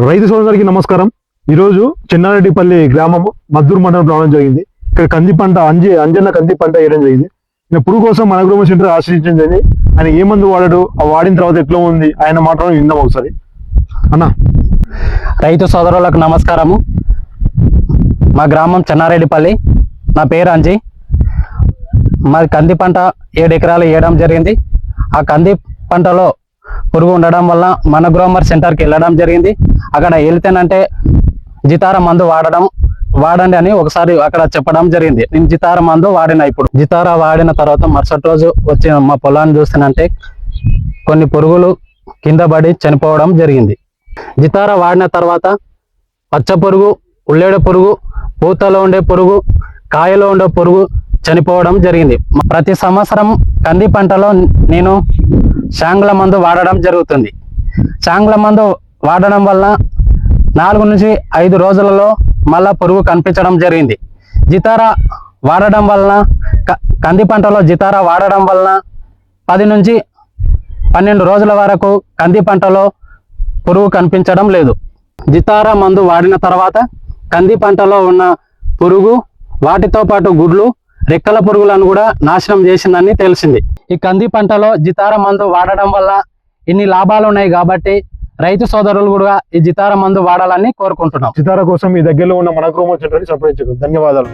రైతు సోదరులకి నమస్కారం. ఈరోజు చెన్నారెడ్డిపల్లి గ్రామము మద్దూరు మండలం రావడం జరిగింది. ఇక్కడ కంది పంట అంజన్న కంది పంట వేయడం జరిగింది. ఇంకా పురుగు కోసం మనగ్రోమ సెంటర్ ఆశ్రయించడం జరిగింది. ఆయన ఏ మందు వాడాడు, ఆ వాడిన తర్వాత ఎట్లా ఉంది, ఆయన మాత్రం విందాం ఒకసారి. అన్న, రైతు సోదరులకు నమస్కారము. మా గ్రామం చెన్నారెడ్డిపల్లి. నా పేరు అంజీ. మాది కంది పంట 7 ఎకరాలు వేయడం జరిగింది. ఆ కంది పంటలో పురుగు ఉండడం వల్ల మనగ్రోమర్ సెంటర్కి వెళ్ళడం జరిగింది. అక్కడ వెళ్తేనంటే జితార మందు వాడండి అని ఒకసారి అక్కడ చెప్పడం జరిగింది. నేను జితార మందు వాడిన. ఇప్పుడు జితార వాడిన తర్వాత మరుసటి రోజు వచ్చి మా పొలాన్ని చూస్తేనంటే కొన్ని పురుగులు కింద పడి చనిపోవడం జరిగింది. జితార వాడిన తర్వాత పచ్చ పురుగు, ఉల్లేడ పురుగు, పూతలో ఉండే పురుగు, కాయలో ఉండే పురుగు చనిపోవడం జరిగింది. ప్రతి సంవత్సరం కంది పంటలో నేను శాంగ్ల మందు వాడడం జరుగుతుంది. శాంగ్ల మందు వాడడం వల్ల 4 నుంచి 5 రోజులలో మళ్ళా పురుగు కనిపించడం జరిగింది. జితార వాడడం వలన కంది పంటలో జితార వాడడం వలన 10 నుంచి 12 రోజుల వరకు కంది పంటలో పురుగు కనిపించడం లేదు. జితార మందు వాడిన తర్వాత కంది పంటలో ఉన్న పురుగు, వాటితో పాటు గుడ్లు, రెక్కల పురుగులను కూడా నాశనం చేసిందని తెలిసింది. ఈ కంది పంటలో జితార మందు వాడడం వల్ల ఇన్ని లాభాలు ఉన్నాయి కాబట్టి రైతు సోదరులు కూడా ఈ జితార మందు వాడాలని కోరుకుంటున్నాం. జితార కోసం ఈ దగ్గరలో ఉన్న మనగ్రోమ సెంటర్ని సంప్రదించండి. ధన్యవాదాలు.